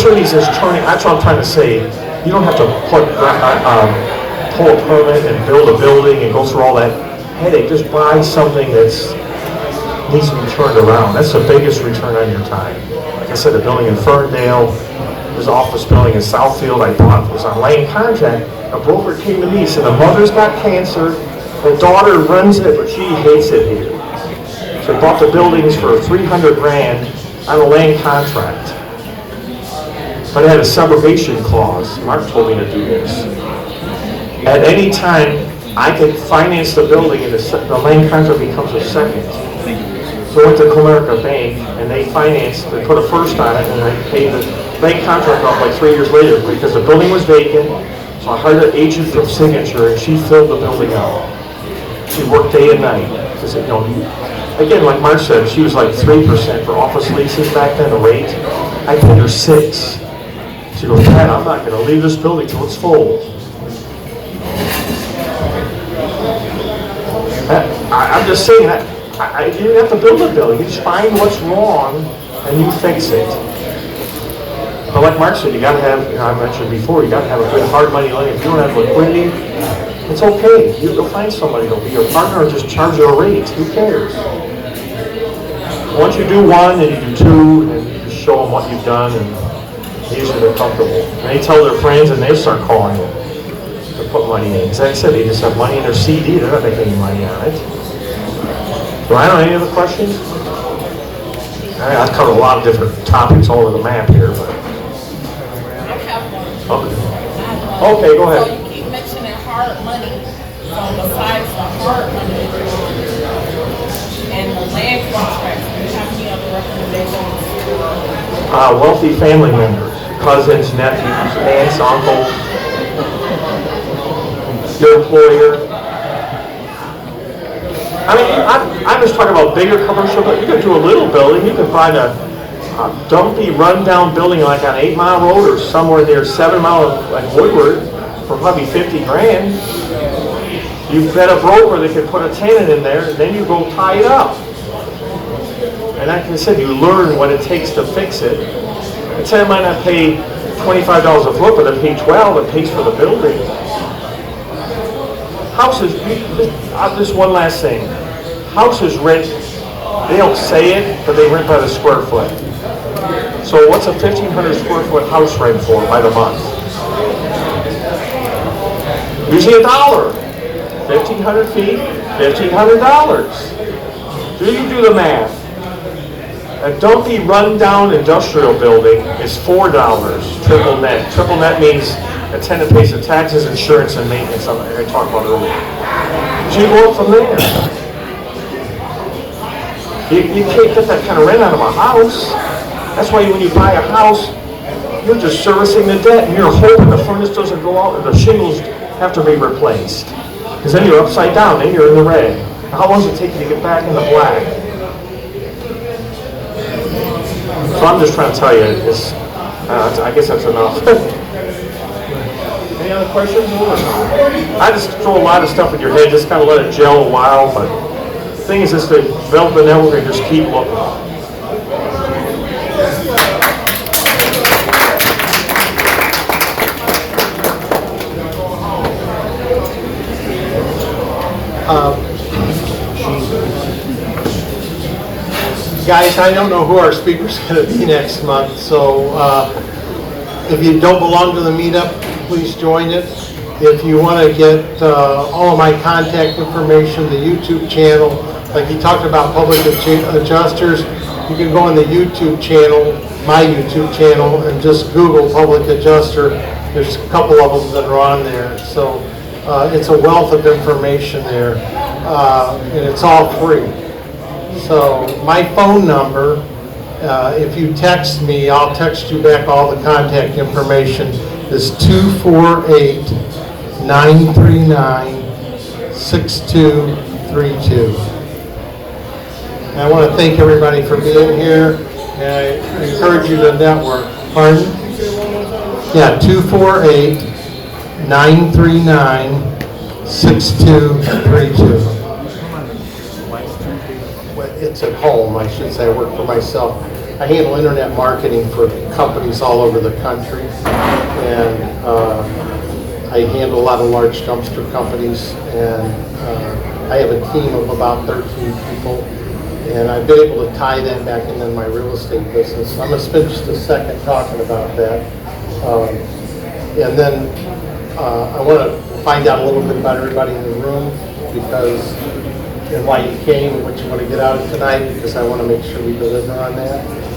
facilities is turning, that's what I'm trying to say. You don't have to pull a permit and build a building and go through all that headache. Just buy something that's needs to be turned around. That's the biggest return on your time. Like I said, a building in Ferndale, there's an office building in Southfield I bought. It was on land contract. A broker came to me, said the mother's got cancer, the daughter runs it, but she hates it here. So I bought the buildings for $300 grand on a land contract. But it had a subrogation clause. Mark told me to do this. At any time, I could finance the building and the land contract becomes a second. So I went to Comercial Bank and they financed, they put a first on it and I paid the bank contract off like 3 years later because the building was vacant. So I hired an agent from Signature and she filled the building out. She worked day and night. Because, you know, again, like Mark said, she was like 3% for office leases back then, the rate. I paid her 6%. She goes, Pat, I'm not going to leave this building till it's full. I'm just saying that you didn't have to build a building. You just find what's wrong and you fix it. But like Mark said, you got to have, you know, I mentioned before, you got to have a good hard money lane. If you don't have liquidity, it's okay. You'll find somebody that'll be your partner or just charge you a rate. Who cares? Once you do one and you do two, and you just show them what you've done, and usually they're comfortable. And they tell their friends and they start calling you to put money in. As I said, they just have money in their CD. They're not making any money on it. Do I know any other questions? I've covered a lot of different topics all over the map here. But. Okay. Okay, go ahead. So you keep mentioning hard money. So besides the hard money and the land contracts, do you have any other recommendations for wealthy family members, cousins, nephews, aunts, uncles, your employer. I mean, I'm just talking about bigger commercial, but you could do a little building. You could find a dumpy, run-down building like on 8 Mile Road or somewhere near 7 Mile, like Woodward, for probably 50 grand. You've got a broker that can put a tenant in there, and then you go tie it up. And like I said, you learn what it takes to fix it. The tenant might not pay $25 a foot, but they pay $12. It pays for the building. Houses, just one last thing. Houses rent, they don't say it, but they rent by the square foot. So what's a 1,500 square foot house rent for by the month? Usually $1. 1,500 feet, $1,500. Do you do the math? A dumpy, run-down industrial building is $4, triple net. Triple net means a tenant pays the taxes, insurance, and maintenance, I talked about earlier. So you go up from there. You can't get that kind of rent out of a house. That's why when you buy a house, you're just servicing the debt, and you're hoping the furnace doesn't go out and the shingles have to be replaced. Because then you're upside down, then you're in the red. How long does it take you to get back in the black? So I'm just trying to tell you, I guess that's enough. Any other questions? I just throw a lot of stuff in your head, just kind of let it gel a while, but the thing is just to develop the network and just keep looking. Guys, I don't know who our speaker's going to be next month, so if you don't belong to the meetup, please join it. If you want to get all of my contact information, the YouTube channel, like he talked about public adjusters, you can go on the YouTube channel, my YouTube channel, and just Google public adjuster. There's a couple of them that are on there, so it's a wealth of information there, and it's all free. So my phone number, if you text me, I'll text you back all the contact information, is 248-939-6232. And I want to thank everybody for being here, and I encourage you to network. Pardon? Yeah, 248-939-6232. It's at home, I should say. I work for myself. I handle internet marketing for companies all over the country, and I handle a lot of large dumpster companies, and I have a team of about 13 people, and I've been able to tie that back into my real estate business. I'm going to spend just a second talking about that. And then I want to find out a little bit about everybody in the room, because, and why you came and what you want to get out of tonight, because I want to make sure we deliver on that.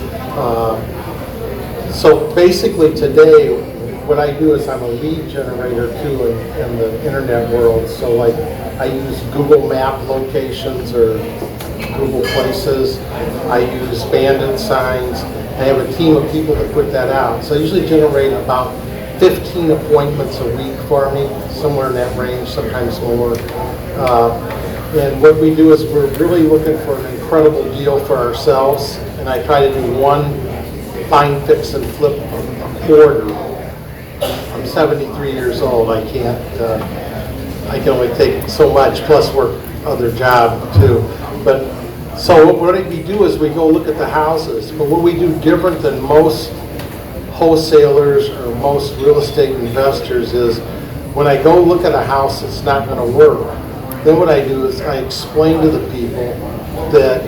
So basically today, what I do is I'm a lead generator too in the internet world. So like I use Google Map locations or Google Places. I use bandit signs. I have a team of people that put that out. So I usually generate about 15 appointments a week for me, somewhere in that range, sometimes more. And what we do is we're really looking for an incredible deal for ourselves, and I try to do one find, fix, and flip a quarter. I'm 73 years old. I can only take so much, plus work other job too. But so what we do is we go look at the houses, but what we do different than most wholesalers or most real estate investors is when I go look at a house that's not going to work, then what I do is I explain to the people that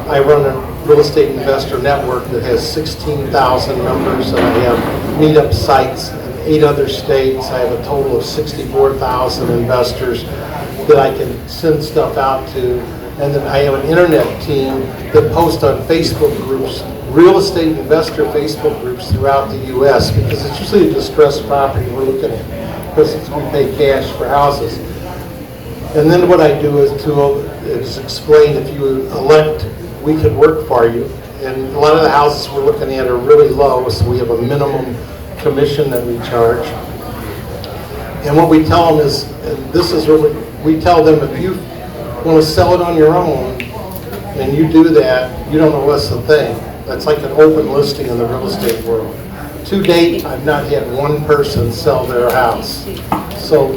I run a real estate investor network that has 16,000 members, and I have meetup sites in 8 other states. I have a total of 64,000 investors that I can send stuff out to. And then I have an internet team that posts on Facebook groups, real estate investor Facebook groups throughout the U.S., because it's usually a distressed property we're looking at, because we pay cash for houses. And then what I do is explain, if you elect, we could work for you. And a lot of the houses we're looking at are really low, so we have a minimum commission that we charge. And what we tell them is, and this is really, we tell them, if you want to sell it on your own and you do that, you don't owe us a thing. That's like an open listing in the real estate world. To date, I've not had one person sell their house. So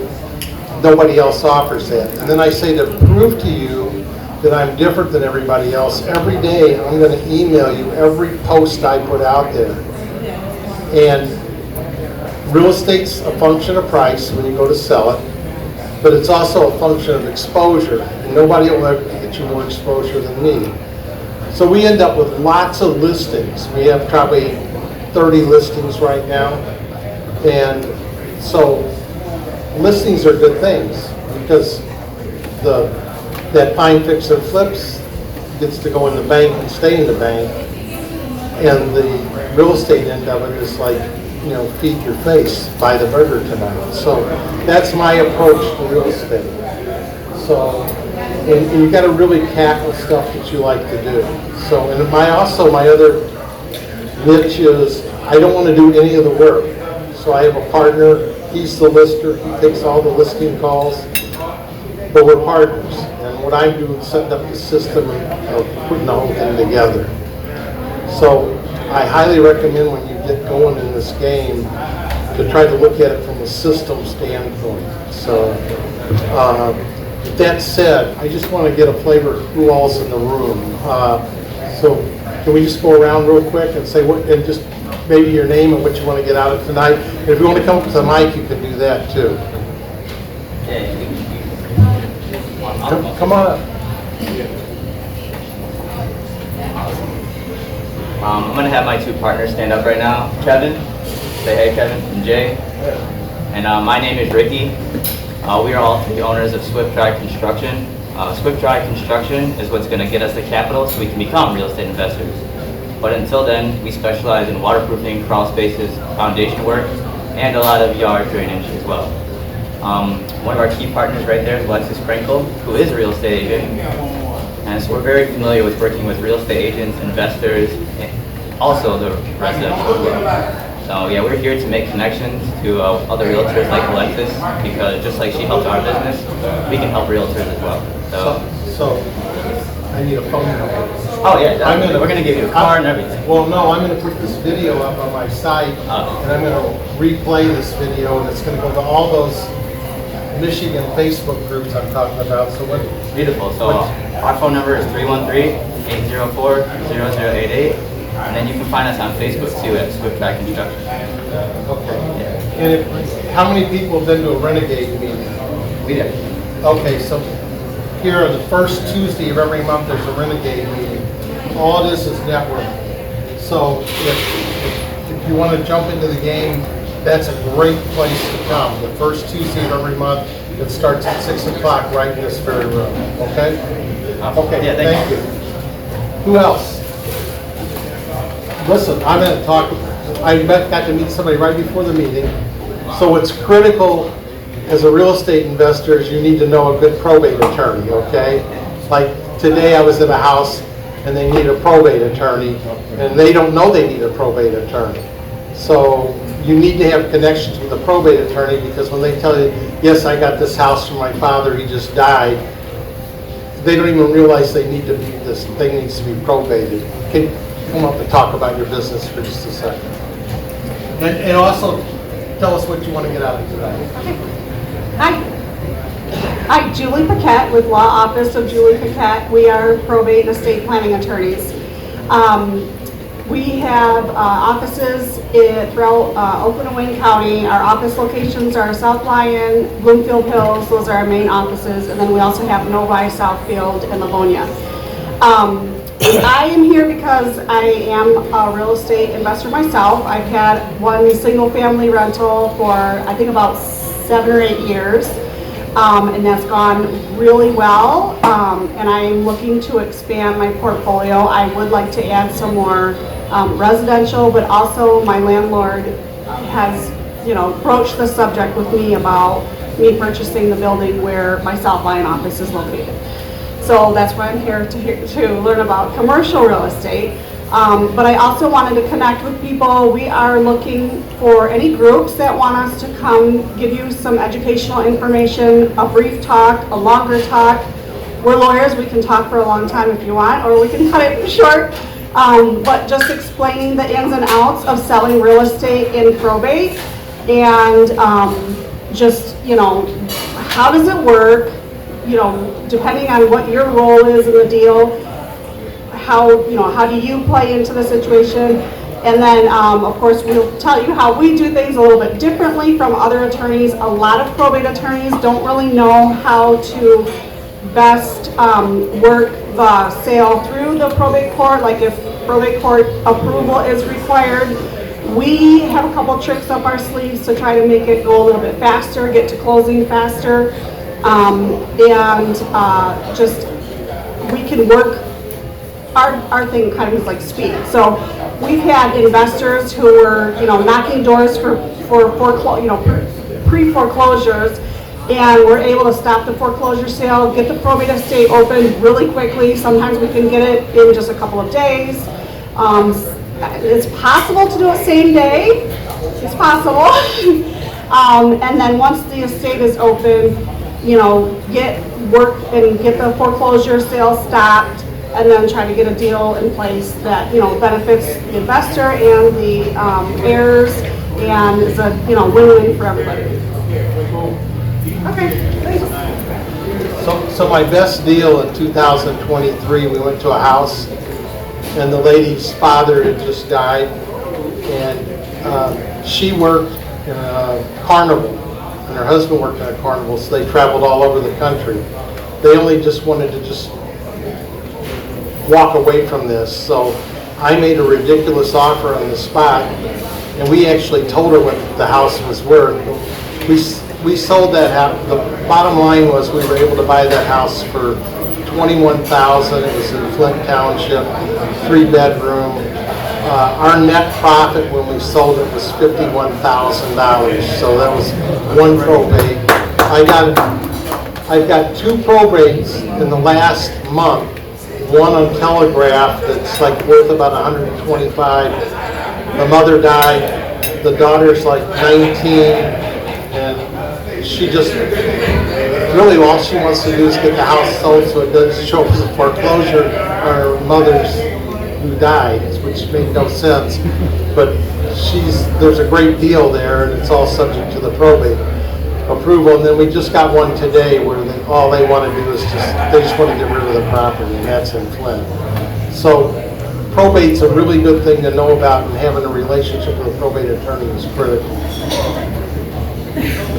nobody else offers that. And then I say, to prove to you that I'm different than everybody else, every day I'm going to email you every post I put out there. And real estate's a function of price when you go to sell it, but it's also a function of exposure. And nobody will ever get you more exposure than me. So we end up with lots of listings. We have probably 30 listings right now. And so listings are good things, because that find, fix, and flips gets to go in the bank and stay in the bank. And the real estate end of it is like, you know, feed your face, buy the burger tonight. So that's my approach to real estate. So, and you got to really tackle stuff that you like to do. So, and my other niche is I don't want to do any of the work. So I have a partner. He's the lister. He takes all the listing calls. But we're partners. And what I do is setting up the system of putting the whole thing together. So I highly recommend, when you get going in this game, to try to look at it from a system standpoint. So with that said, I just want to get a flavor of who all's in the room. So can we just go around real quick and say what, and just maybe your name and what you want to get out of tonight? And if you want to come up to the mic, you can do that too. Come on up. I'm going to have my 2 partners stand up right now. Kevin, say hey Kevin, and Jay. And my name is Ricky. We are all the owners of SwiftDry Construction. SwiftDry Construction is what's going to get us the capital so we can become real estate investors. But until then, we specialize in waterproofing, crawl spaces, foundation work, and a lot of yard drainage as well. One of our key partners right there is Alexis Strang, who is a real estate agent. And so we're very familiar with working with real estate agents, investors, and also the residential as well. So yeah, we're here to make connections to other realtors like Alexis, because just like she helps our business, we can help realtors as well. So I need a phone number. Oh yeah, we're going to give you a card and everything. Well, no, I'm going to put this video up on my site, and I'm going to replay this video, and it's going to go to all those Michigan Facebook groups I'm talking about. So what? Beautiful. So our phone number is 313 804-0088. And then you can find us on Facebook too at SwiftTrack Construction. Okay. And how many people have been to a Renegade meeting? We did. Okay, so here on the first Tuesday of every month, there's a Renegade meeting. All it is networking. So if you want to jump into the game, that's a great place to come. The first Tuesday of every month, it starts at 6 o'clock right in this very room, okay? Okay, Yeah, thank you. Who else? Listen, I'm going to talk, got to meet somebody right before the meeting. So what's critical as a real estate investor is you need to know a good probate attorney, okay? Like today I was at a house and they need a probate attorney and they don't know they need a probate attorney. So you need to have connections with a probate attorney because when they tell you, yes, I got this house from my father, he just died, they don't even realize they need to be, this thing needs to be probated. Can you come up and talk about your business for just a second? And also tell us what you want to get out of today. Hi. Hi, Julie Paquette with Law Office of Julie Paquette. We are probate and estate planning attorneys. We have offices throughout Oakland and Wayne County. Our office locations are South Lyon, Bloomfield Hills. Those are our main offices. And then we also have Novi, Southfield, and Livonia. I am here because I am a real estate investor myself. I've had one single family rental for I think about 7 or 8 years. And that's gone really well. And I'm looking to expand my portfolio. I would like to add some more residential, but also my landlord has, broached the subject with me about me purchasing the building where my South Lyon office is located. So that's why I'm here to learn about commercial real estate. But I also wanted to connect with people. We are looking for any groups that want us to come give you some educational information, a brief talk, a longer talk. We're lawyers, we can talk for a long time if you want, or we can cut it short. But just explaining the ins and outs of selling real estate in probate and how does it work, depending on what your role is in the deal. How do you play into the situation? And then, of course, we'll tell you how we do things a little bit differently from other attorneys. A lot of probate attorneys don't really know how to best work the sale through the probate court, like if probate court approval is required. We have a couple tricks up our sleeves to try to make it go a little bit faster, get to closing faster, we can work. Our thing kind of is like speed. So we've had investors who were, knocking doors for pre-foreclosures, and we're able to stop the foreclosure sale, get the probate estate open really quickly. Sometimes we can get it in just a couple of days. It's possible to do it same day. It's possible. And then once the estate is open, get the foreclosure sale stopped, and then try to get a deal in place that benefits the investor and the heirs, and is a win-win for everybody. Okay, thanks. So my best deal in 2023, we went to a house, and the lady's father had just died, and she worked in a carnival, and her husband worked in a carnival, so they traveled all over the country. They only just wanted to walk away from this. So I made a ridiculous offer on the spot, and we actually told her what the house was worth. We sold that house. The bottom line was we were able to buy that house for $21,000. It was in Flint Township, 3-bedroom. Our net profit when we sold it was $51,000. So that was one probate. I've got 2 probates in the last month. One on Telegraph that's like worth about $125. The mother died. The daughter's like 19, and she just really all she wants to do is get the house sold so it doesn't show up as a foreclosure on her mother's who died, which made no sense. But there's a great deal there, and it's all subject to the probate approval. And then we just got one today where all they want to do is they just want to get rid of the property, and that's in Flint. So probate's a really good thing to know about, and having a relationship with a probate attorney is critical.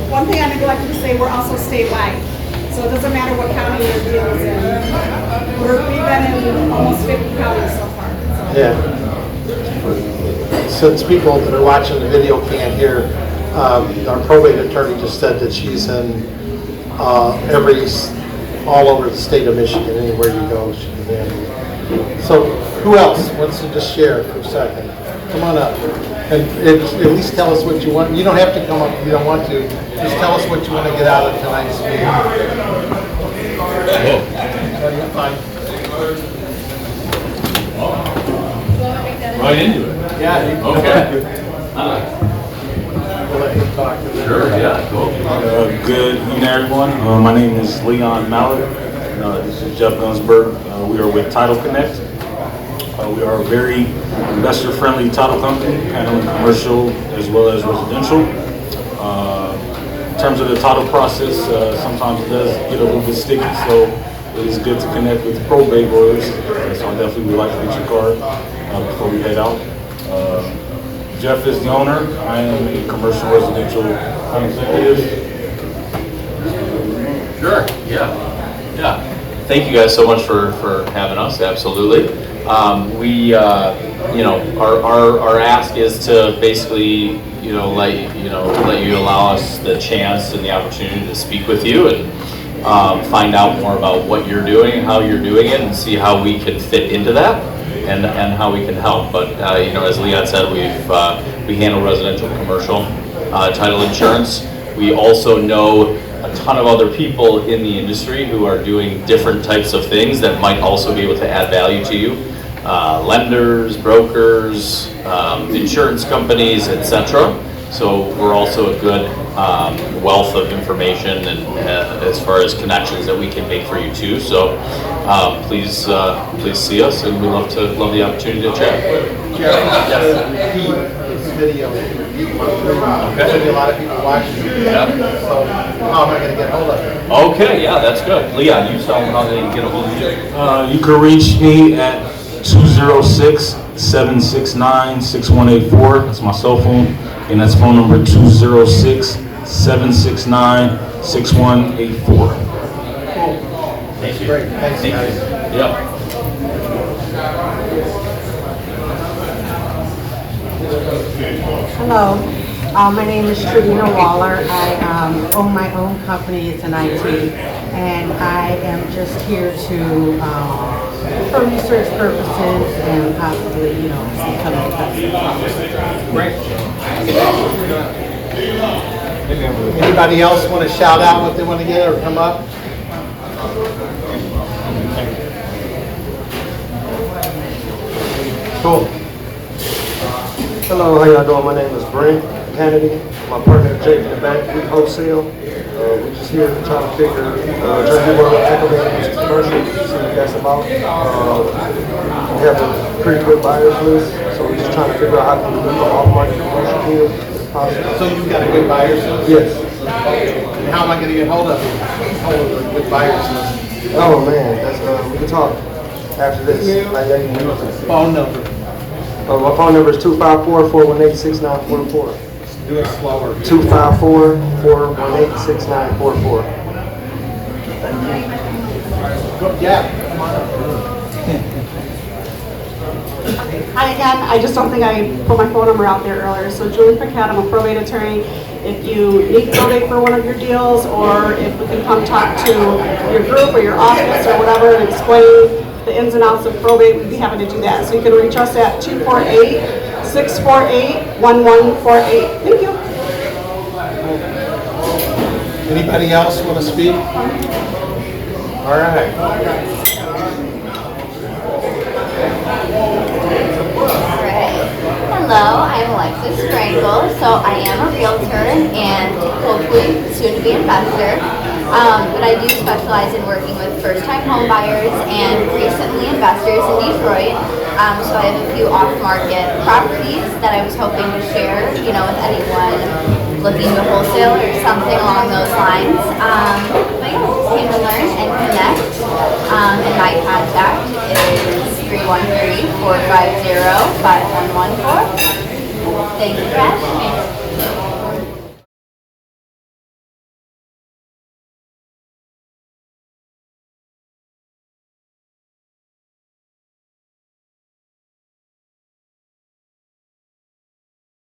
One thing I neglected to say, we're also statewide. So it doesn't matter what county your deal is in. We've been in almost 50 counties so far. So. Yeah. Since people that are watching the video can't hear, our probate attorney just said that she's in all over the state of Michigan, anywhere you go, she can handle it. So who else wants to just share for a second? Come on up. And at least tell us what you want. You don't have to come up if you don't want to. Just tell us what you want to get out of tonight's meeting. Oh, you're fine. Right into it. Yeah. Okay. We'll let him talk to them. Sure, yeah, cool. Good evening, everyone. My name is Leon Mallett. This is Jeff Gunsberg. We are with Title Connect. We are a very investor-friendly title company, handling commercial as well as residential. In terms of the title process, sometimes it does get a little bit sticky, so it is good to connect with probate lawyers. So I definitely would like to get your card before we head out. Jeff is the owner. I am a commercial residential executive. Sure, yeah. Thank you guys so much for having us, absolutely. Our ask is to basically, let you allow us the chance and the opportunity to speak with you and find out more about what you're doing, how you're doing it, and see how we can fit into that and how we can help. But, as Leon said, we handle residential, commercial, title insurance. We also know a ton of other people in the industry who are doing different types of things that might also be able to add value to you. Lenders, brokers, insurance companies, etc. So we're also a good wealth of information and as far as connections that we can make for you too. So please see us, and we love the opportunity to chat. This video. There's a lot of people watching. Yeah. So how am I going to get hold of it? Okay, yeah, that's good. Leon, you tell them how they can get a hold of you. You can reach me at 206-769-6184. That's my cell phone, and that's phone number 206-769-6184. Thank you. Great. Thanks, guys. Yeah. Hello, my name is Trina Waller. I own my own company. It's an IT, and I am just here to, for research purposes and possibly, become a customer. Great. Anybody else want to shout out what they want to get or come up? Cool. Hello, how y'all doing? My name is Brent Kenedy. My partner Jake in the back. We wholesale. We're just here to try to figure, try to do more acclimated to commercial, see what that's about. We have a pretty good buyers list, so we're just trying to figure out how to do all market commercial deals if possible. So you've got a good buyer's list? Yes. And how am I going to get hold of you? Hold of a good buyer's list? Oh man, that's we can talk after this. Phone number. My phone number is 254-418-6944. Do it slower. 254-418-6944. Yeah. Hi again, I just don't think I put my phone number out there earlier. So Julie Padam, I'm a probate attorney. If you need probate for one of your deals, or if we can come talk to your group or your office or whatever and explain the ins and outs of probate, we'd be happy to do that. So you can reach us at 248-648-1148. Thank you. Anybody else want to speak? All right. Hello, I'm Alexis Strang, so I am a realtor and hopefully soon to be investor. But I do specialize in working with first-time home buyers and recently investors in Detroit. So I have a few off-market properties that I was hoping to share, with anyone looking to wholesale or something along those lines. But yeah, just came to learn and connect. And my contact is 313-450-5114. Thank you, Cash.